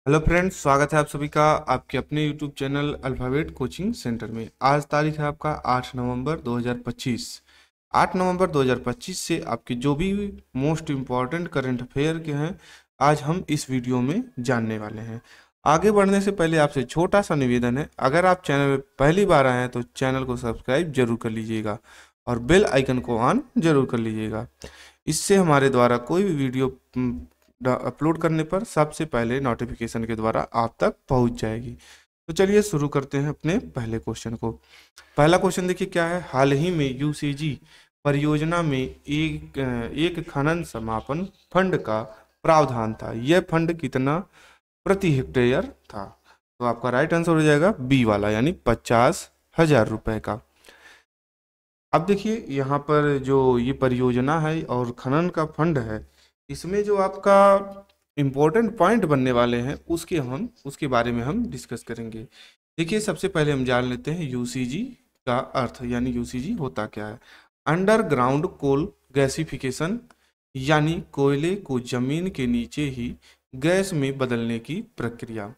Hello friends, स्वागत है आप सभी का आपके अपने YouTube channel alphabet coaching centre में। आज तारीख है आपका 8 नवंबर 2025। 8 नवंबर 2025 से आपके जो भी मोस्ट इम्पॉर्टेंट करंट अफेयर के हैं, आज हम इस वीडियो में जानने वाले हैं। आगे बढ़ने से पहले आपसे छोटा सा निवेदन है, अगर आप चैनल पर पहली बार आए हैं तो चैनल को सब्सक्राइब जरूर कर लीजिएगा और बेल आइकन को ऑन जरूर कर लीजिएगा। इससे हमारे द्वारा कोई भी वीडियो अपलोड करने पर सबसे पहले नोटिफिकेशन के द्वारा आप तक पहुंच जाएगी। तो चलिए शुरू करते हैं अपने पहले क्वेश्चन को। पहला क्वेश्चन देखिए क्या है। हाल ही में यूसीजी परियोजना में एक खनन समापन फंड का प्रावधान था। यह फंड कितना प्रति हेक्टेयर था? तो आपका राइट आंसर हो जाएगा बी वाला, यानी 50,000 रुपए का। अब देखिए यहाँ पर जो ये परियोजना है और खनन का फंड है, इसमें जो आपका इम्पोर्टेंट पॉइंट बनने वाले हैं उसके बारे में हम डिस्कस करेंगे। देखिए सबसे पहले हम जान लेते हैं यूसीजी का अर्थ, यानी यूसीजी होता क्या है। अंडरग्राउंड कोल गैसिफिकेशन, यानी कोयले को जमीन के नीचे ही गैस में बदलने की प्रक्रिया।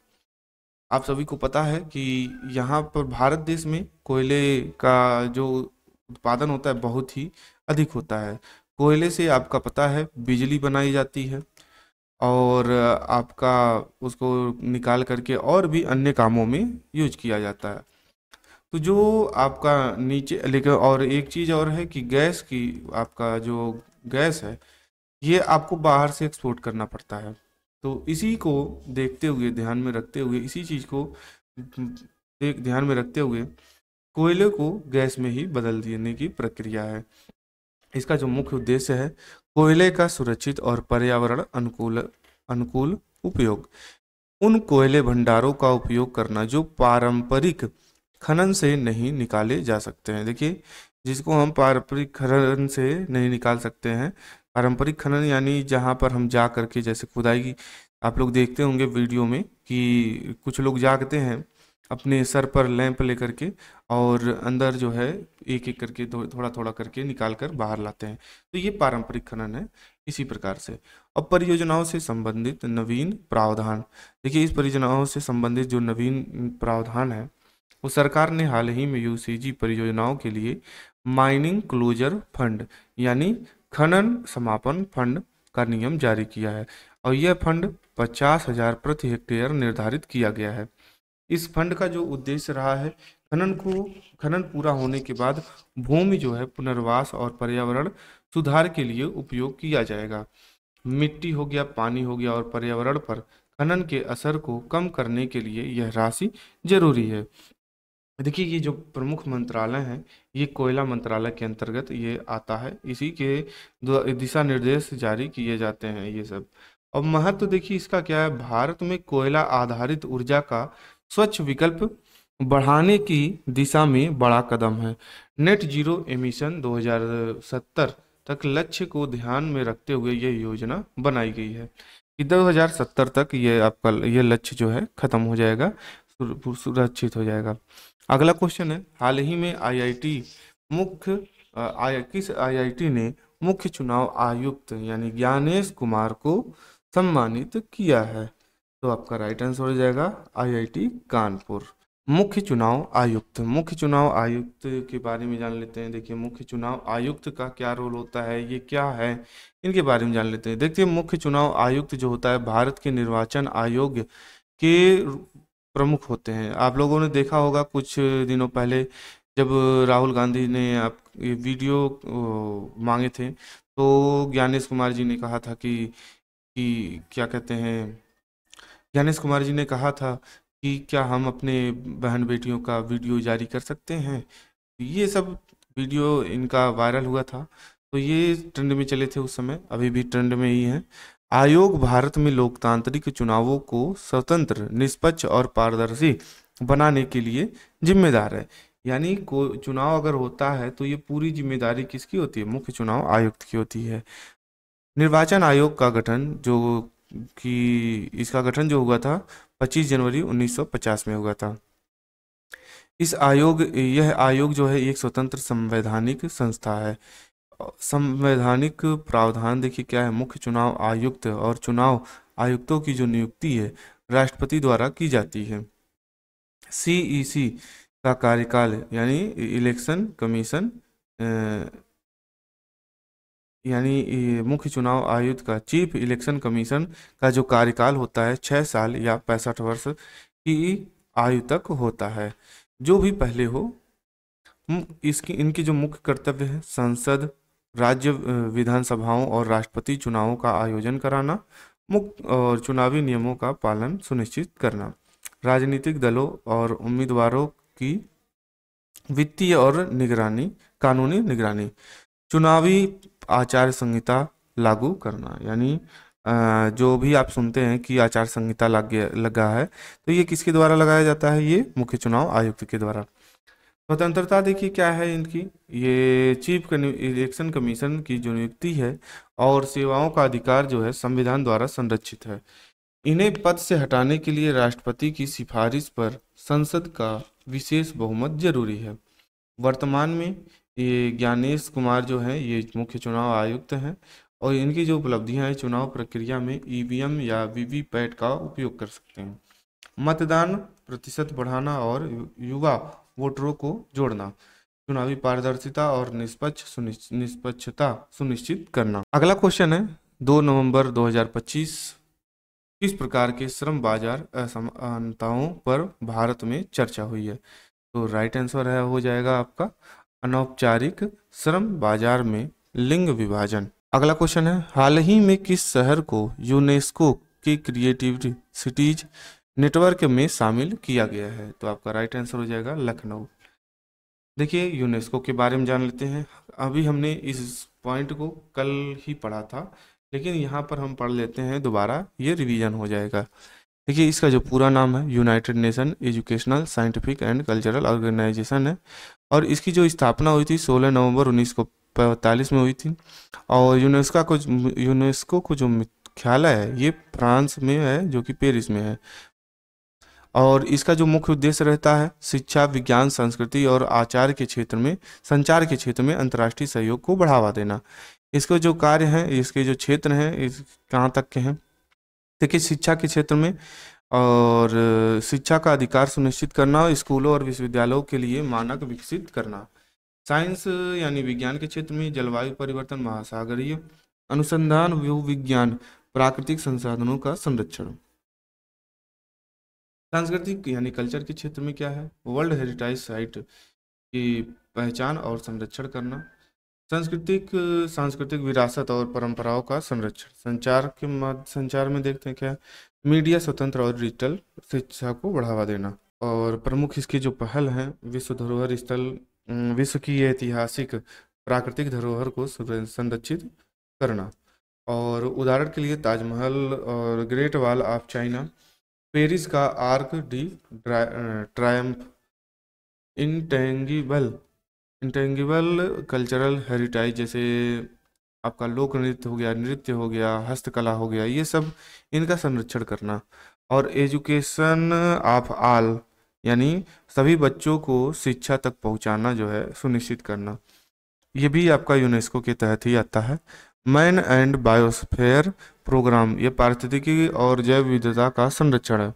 आप सभी को पता है कि यहाँ पर भारत देश में कोयले का जो उत्पादन होता है बहुत ही अधिक होता है। कोयले से आपका पता है बिजली बनाई जाती है और आपका उसको निकाल करके और भी अन्य कामों में यूज किया जाता है। तो जो आपका नीचे लेकिन और एक चीज़ और है कि गैस की आपका जो गैस है ये आपको बाहर से एक्सपोर्ट करना पड़ता है। तो इसी को देखते हुए ध्यान में रखते हुए इसी चीज़ को ध्यान में रखते हुए कोयले को गैस में ही बदल देने की प्रक्रिया है। इसका जो मुख्य उद्देश्य है कोयले का सुरक्षित और पर्यावरण अनुकूल अनुकूल उपयोग। उन कोयले भंडारों का उपयोग करना जो पारंपरिक खनन से नहीं निकाले जा सकते हैं। देखिए जिसको हम पारंपरिक खनन से नहीं निकाल सकते हैं, पारंपरिक खनन यानी जहाँ पर हम जा करके जैसे खुदाई की आप लोग देखते होंगे वीडियो में कि कुछ लोग जागते हैं अपने सर पर लैंप लेकर के और अंदर जो है एक एक करके थोड़ा थोड़ा करके निकाल कर बाहर लाते हैं। तो ये पारंपरिक खनन है। इसी प्रकार से अब परियोजनाओं से संबंधित नवीन प्रावधान। देखिए इस परियोजनाओं से संबंधित जो नवीन प्रावधान है वो सरकार ने हाल ही में यूसीजी परियोजनाओं के लिए माइनिंग क्लोजर फंड, यानी खनन समापन फंड का नियम जारी किया है और यह फंड 50,000 प्रति हेक्टेयर निर्धारित किया गया है। इस फंड का जो उद्देश्य रहा है खनन पूरा होने के बाद भूमि जो है पुनर्वास और पर्यावरण सुधार के लिए उपयोग किया जाएगा। मिट्टी हो गया, पानी हो गया और पर्यावरण पर खनन के असर को कम करने के लिए यह राशि जरूरी है। देखिए ये जो प्रमुख मंत्रालय हैं ये कोयला मंत्रालय के अंतर्गत ये आता है, इसी के दिशा निर्देश जारी किए जाते हैं ये सब। और महत्व देखिए इसका क्या है। भारत में कोयला आधारित ऊर्जा का स्वच्छ विकल्प बढ़ाने की दिशा में बड़ा कदम है। नेट जीरो एमिशन 2070 तक लक्ष्य को ध्यान में रखते हुए यह योजना बनाई गई है कि 2070 तक ये आपका ये लक्ष्य जो है खत्म हो जाएगा, सुरक्षित हो जाएगा। अगला क्वेश्चन है, हाल ही में किस आईआईटी ने मुख्य चुनाव आयुक्त यानी ज्ञानेश कुमार को सम्मानित किया है? तो आपका राइट आंसर हो जाएगा आईआईटी कानपुर। मुख्य चुनाव आयुक्त के बारे में जान लेते हैं। देखिए मुख्य चुनाव आयुक्त का क्या रोल होता है, ये क्या है, इनके बारे में जान लेते हैं। देखिए मुख्य चुनाव आयुक्त जो होता है भारत के निर्वाचन आयोग के प्रमुख होते हैं। आप लोगों ने देखा होगा कुछ दिनों पहले जब राहुल गांधी ने आप ये वीडियो मांगे थे तो ज्ञानेश कुमार जी ने कहा था कि क्या कहते हैं, ज्ञानेश कुमार जी ने कहा था कि क्या हम अपने बहन बेटियों का वीडियो जारी कर सकते हैं। ये सब वीडियो इनका वायरल हुआ था तो ये ट्रेंड में चले थे उस समय, अभी भी ट्रेंड में ही है। आयोग भारत में लोकतांत्रिक चुनावों को स्वतंत्र, निष्पक्ष और पारदर्शी बनाने के लिए जिम्मेदार है। यानी को चुनाव अगर होता है तो ये पूरी जिम्मेदारी किसकी होती है? मुख्य चुनाव आयुक्त की होती है। निर्वाचन आयोग का गठन जो कि इसका गठन जो हुआ था 25 जनवरी 1950 में हुआ था। यह आयोग जो है एक स्वतंत्र संवैधानिक संस्था है। संवैधानिक प्रावधान देखिए क्या है। मुख्य चुनाव आयुक्त और चुनाव आयुक्तों की जो नियुक्ति है राष्ट्रपति द्वारा की जाती है। CEC का कार्यकाल यानी इलेक्शन कमीशन यानी ये मुख्य चुनाव आयुक्त का, चीफ इलेक्शन कमीशन का जो कार्यकाल होता है 6 साल या 65 वर्ष की आयु तक होता है। जो भी पहले हो, इसकी इनकी जो मुख्य कर्तव्य है संसद, राज्य विधानसभाओं और राष्ट्रपति चुनावों का आयोजन कराना, मुख्य और चुनावी नियमों का पालन सुनिश्चित करना, राजनीतिक दलों और उम्मीदवारों की वित्तीय और निगरानी, कानूनी निगरानी, चुनावी आचार संहिता लागू करना। यानी जो भी आप सुनते हैं कि आचार संहिता लगा है, तो ये किसके द्वारा लगाया जाता है? ये मुख्य चुनाव आयुक्त के द्वारा। स्वतंत्रता देखिए क्या है इनकी, ये चीफ इलेक्शन कमीशन की जो नियुक्ति है और सेवाओं का अधिकार जो है संविधान द्वारा संरक्षित है। इन्हें पद से हटाने के लिए राष्ट्रपति की सिफारिश पर संसद का विशेष बहुमत जरूरी है। वर्तमान में ये ज्ञानेश कुमार जो हैं ये मुख्य चुनाव आयुक्त हैं और इनकी जो उपलब्धियां हैं, चुनाव प्रक्रिया में EVM या वीवीपैट का उपयोग कर सकते हैं, मतदान प्रतिशत बढ़ाना और युवा वोटरों को जोड़ना, चुनावी पारदर्शिता और निष्पक्षता सुनिश्चित करना। अगला क्वेश्चन है 2 नवंबर 2025 किस प्रकार के श्रम बाजार असमानताओं पर भारत में चर्चा हुई है? तो राइट आंसर है हो जाएगा आपका अनौपचारिक श्रम बाजार में लिंग विभाजन। अगला क्वेश्चन है हाल ही में किस शहर को यूनेस्को के क्रिएटिव सिटीज नेटवर्क में शामिल किया गया है? तो आपका राइट आंसर हो जाएगा लखनऊ। देखिए यूनेस्को के बारे में जान लेते हैं। अभी हमने इस पॉइंट को कल ही पढ़ा था, लेकिन यहाँ पर हम पढ़ लेते हैं दोबारा, ये रिवीजन हो जाएगा। देखिए इसका जो पूरा नाम है United Nation Educational Scientific and Cultural Organization है और इसकी जो स्थापना हुई थी 16 नवंबर 1945 में हुई थी। और यूनेस्को को जो मुख्यालय है ये फ्रांस में है, जो कि पेरिस में है। और इसका जो मुख्य उद्देश्य रहता है शिक्षा, विज्ञान, संस्कृति और आचार के क्षेत्र में, संचार के क्षेत्र में अंतर्राष्ट्रीय सहयोग को बढ़ावा देना। इसके जो कार्य हैं, इसके जो क्षेत्र हैं, इस कहाँ तक के हैं? देखिए शिक्षा के क्षेत्र में और शिक्षा का अधिकार सुनिश्चित करना, स्कूलों और विश्वविद्यालयों के लिए मानक विकसित करना, साइंस यानी विज्ञान के क्षेत्र में जलवायु परिवर्तन, महासागरीय अनुसंधान, भूविज्ञान, प्राकृतिक संसाधनों का संरक्षण। सांस्कृतिक यानी कल्चर के क्षेत्र में क्या है? वर्ल्ड हेरिटेज साइट की पहचान और संरक्षण करना, सांस्कृतिक विरासत और परंपराओं का संरक्षण। संचार में देखते हैं क्या? मीडिया स्वतंत्र और डिजिटल शिक्षा को बढ़ावा देना। और प्रमुख इसकी जो पहल हैं विश्व धरोहर स्थल, विश्व की ऐतिहासिक प्राकृतिक धरोहर को संरक्षित करना। और उदाहरण के लिए ताजमहल और Great Wall of China, Paris का Arc de Triomphe, intangible cultural heritage जैसे आपका लोक नृत्य हो गया, हस्तकला हो गया, ये सब इनका संरक्षण करना। और एजुकेशन ऑफ ऑल यानी सभी बच्चों को शिक्षा तक पहुंचाना जो है सुनिश्चित करना, ये भी आपका यूनेस्को के तहत ही आता है। मैन एंड बायोस्फीयर प्रोग्राम, ये पारिस्थितिकी और जैव विविधता का संरक्षण है।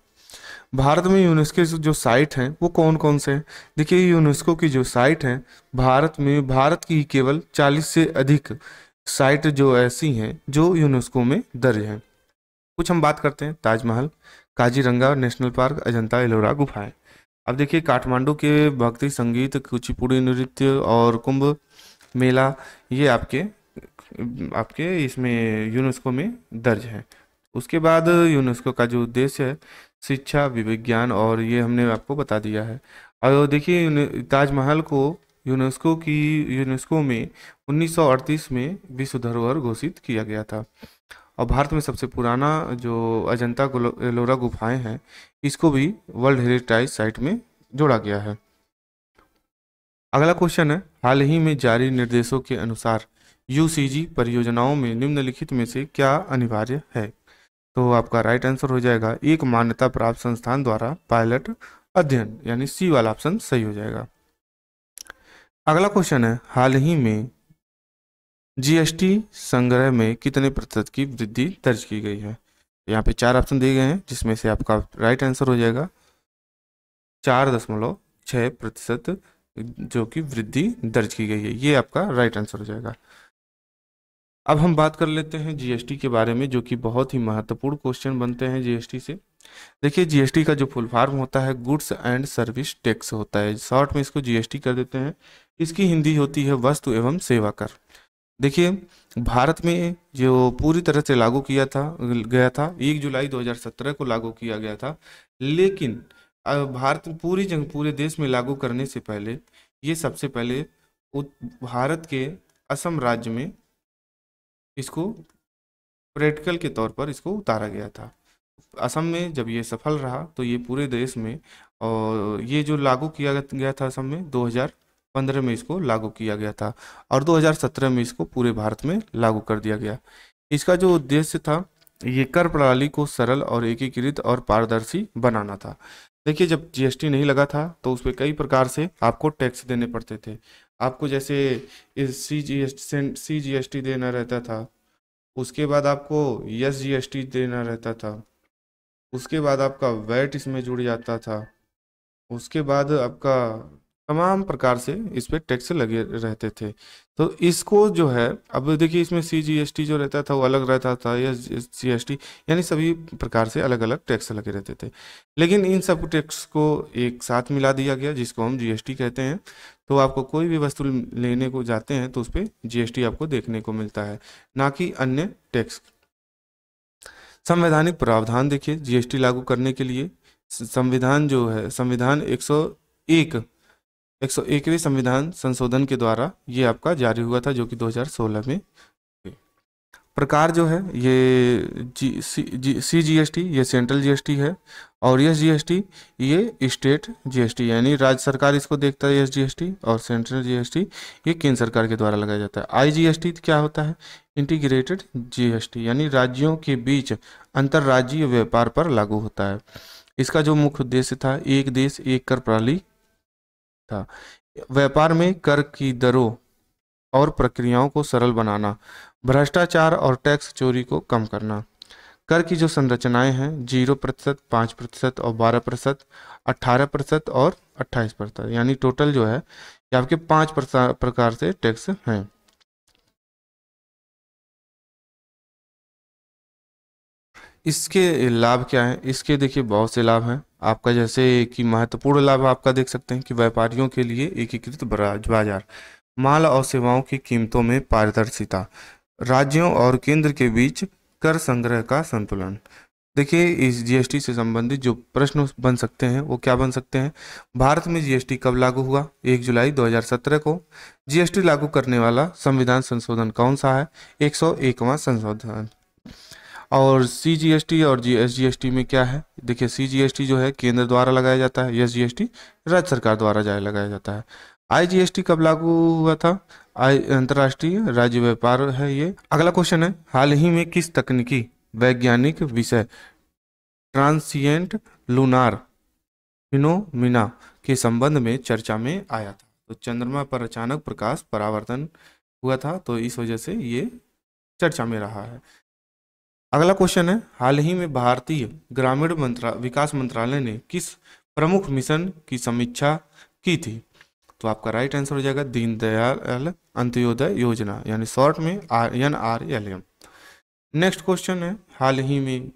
भारत में यूनेस्को जो साइट हैं वो कौन कौन से हैं? देखिए यूनेस्को की जो साइट हैं भारत की केवल 40 से अधिक साइट जो ऐसी हैं जो यूनेस्को में दर्ज हैं। कुछ हम बात करते हैं ताजमहल, काजीरंगा नेशनल पार्क, अजंता एलोरा गुफाएं। अब देखिए काठमांडू के भक्ति संगीत, कुचिपुड़ी नृत्य और कुंभ मेला, ये आपके इसमें यूनेस्को में दर्ज है। उसके बाद यूनेस्को का जो उद्देश्य है शिक्षा, विज्ञान, और ये हमने आपको बता दिया है। और देखिए ताजमहल को यूनेस्को में 1938 में विश्व धरोहर घोषित किया गया था। और भारत में सबसे पुराना जो अजंता एलोरा गुफाएं हैं, इसको भी वर्ल्ड हेरिटेज साइट में जोड़ा गया है। अगला क्वेश्चन है हाल ही में जारी निर्देशों के अनुसार UCG परियोजनाओं में निम्नलिखित में से क्या अनिवार्य है? तो आपका राइट आंसर हो जाएगा एक मान्यता प्राप्त संस्थान द्वारा पायलट अध्ययन, यानी सी वाला ऑप्शन सही हो जाएगा। अगला क्वेश्चन है हाल ही में GST संग्रह में कितने प्रतिशत की वृद्धि दर्ज की गई है? यहाँ पे 4 ऑप्शन दिए गए हैं, जिसमें से आपका राइट आंसर हो जाएगा 4.6%, जो कि वृद्धि दर्ज की गई है। ये आपका राइट आंसर हो जाएगा। अब हम बात कर लेते हैं जीएसटी के बारे में, जो कि बहुत ही महत्वपूर्ण क्वेश्चन बनते हैं जीएसटी से। देखिए, जीएसटी का जो फुल फॉर्म होता है गुड्स एंड सर्विस टैक्स होता है, शॉर्ट में इसको जीएसटी कर देते हैं। इसकी हिंदी होती है वस्तु एवं सेवा कर। देखिए, भारत में जो पूरी तरह से लागू किया था गया था 1 जुलाई 2017 को लागू किया गया था, लेकिन भारत में पूरे देश में लागू करने से पहले ये सबसे पहले भारत के असम राज्य में इसको प्रैक्टिकल के तौर पर इसको उतारा गया था। असम में जब ये सफल रहा तो ये पूरे देश में, और ये जो लागू किया गया था असम में 2015 में इसको लागू किया गया था, और 2017 में इसको पूरे भारत में लागू कर दिया गया। इसका जो उद्देश्य था, ये कर प्रणाली को सरल और एकीकृत और पारदर्शी बनाना था। देखिए, जब जीएसटी नहीं लगा था तो उस पर कई प्रकार से आपको टैक्स देने पड़ते थे। आपको जैसे सीजीएसटी देना रहता था, उसके बाद आपको एसजीएसटी देना रहता था, उसके बाद आपका वैट इसमें जुड़ जाता था, उसके बाद आपका तमाम प्रकार से इस पे टैक्स लगे रहते थे। तो इसको जो है, अब देखिए इसमें सीजीएसटी जो रहता था वो अलग रहता था, या जीएसटी, यानी सभी प्रकार से अलग अलग टैक्स लगे रहते थे। लेकिन इन सब टैक्स को एक साथ मिला दिया गया, जिसको हम जीएसटी कहते हैं। तो आपको कोई भी वस्तु लेने को जाते हैं तो उस पर जीएसटी आपको देखने को मिलता है, ना कि अन्य टैक्स। संवैधानिक प्रावधान देखिए, जीएसटी लागू करने के लिए संविधान जो है, संविधान 101वें संविधान संशोधन के द्वारा ये आपका जारी हुआ था, जो कि 2016 में। प्रकार जो है ये सीजीएसटी ये सेंट्रल जीएसटी है, और एस जीएसटी ये स्टेट जीएसटी, यानी राज्य सरकार इसको देखता है एस जीएसटी, और सेंट्रल जीएसटी ये केंद्र सरकार के द्वारा लगाया जाता है। आईजीएसटी क्या होता है? इंटीग्रेटेड जीएसटी, यानी राज्यों के बीच अंतर्राज्यीय व्यापार पर लागू होता है। इसका जो मुख्य उद्देश्य था, एक देश एक कर प्रणाली था। व्यापार में कर की दरों और प्रक्रियाओं को सरल बनाना, भ्रष्टाचार और टैक्स चोरी को कम करना। कर की जो संरचनाएं हैं 0%, 5% और 12%, 18% और 28%, यानी टोटल जो है ये आपके 5 प्रकार से टैक्स हैं। इसके लाभ क्या हैं? इसके देखिए बहुत से लाभ हैं आपका, जैसे कि महत्वपूर्ण लाभ आपका देख सकते हैं कि व्यापारियों के लिए एकीकृत बाजार, माल और सेवाओं की कीमतों में पारदर्शिता, राज्यों और केंद्र के बीच कर संग्रह का संतुलन। देखिए, इस जीएसटी से संबंधित जो प्रश्न बन सकते हैं वो क्या बन सकते हैं? भारत में जीएसटी कब लागू हुआ? 1 जुलाई 2017 को। जीएसटी लागू करने वाला संविधान संशोधन कौन सा है? 101वां संशोधन। और सीजीएसटी और एसजीएसटी में क्या है? देखिए, सीजीएसटी जो है केंद्र द्वारा लगाया जाता है, एसजीएसटी राज्य सरकार द्वारा लगाया जाता है। आईजीएसटी कब लागू हुआ था? अंतर्राष्ट्रीय राज्य व्यापार है ये। अगला क्वेश्चन है, हाल ही में किस तकनीकी वैज्ञानिक विषय ट्रांसिएंट लूनार फिनोमिना के संबंध में चर्चा में आया था? तो चंद्रमा पर अचानक प्रकाश परावर्तन हुआ था, तो इस वजह से ये चर्चा में रहा है। अगला क्वेश्चन है, हाल ही में भारतीय ग्रामीण विकास मंत्रालय ने किस प्रमुख मिशन की समीक्षा की थी? तो आपका राइट आंसर हो जाएगा दीनदयाल अंत्योदय योजना, यानी शॉर्ट में NRLM। नेक्स्ट क्वेश्चन है, हाल ही में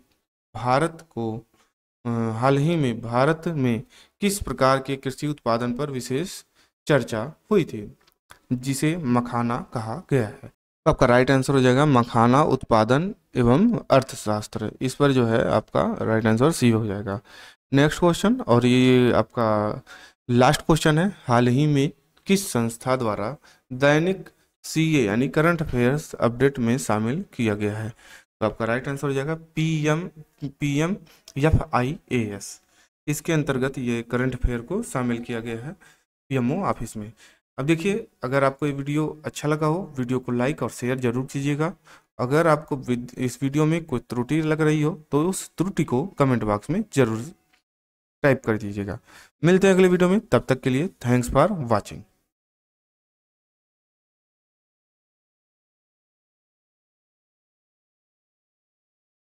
भारत में किस प्रकार के कृषि उत्पादन पर विशेष चर्चा हुई थी, जिसे मखाना कहा गया है? तो आपका राइट आंसर हो जाएगा मखाना उत्पादन एवं अर्थशास्त्र। इस पर जो है आपका राइट आंसर सी हो जाएगा। नेक्स्ट क्वेश्चन, और ये आपका लास्ट क्वेश्चन है, हाल ही में किस संस्था द्वारा दैनिक सीए यानी करंट अफेयर्स अपडेट में शामिल किया गया है? तो आपका राइट आंसर हो जाएगा PMFIAS। इसके अंतर्गत ये करंट अफेयर को शामिल किया गया है PMO ऑफिस में। अब देखिए, अगर आपको ये वीडियो अच्छा लगा हो, वीडियो को लाइक और शेयर जरूर कीजिएगा। अगर आपको इस वीडियो में कोई त्रुटि लग रही हो तो उस त्रुटि को कमेंट बॉक्स में जरूर टाइप कर दीजिएगा। मिलते हैं अगले वीडियो में, तब तक के लिए थैंक्स फॉर वॉचिंग।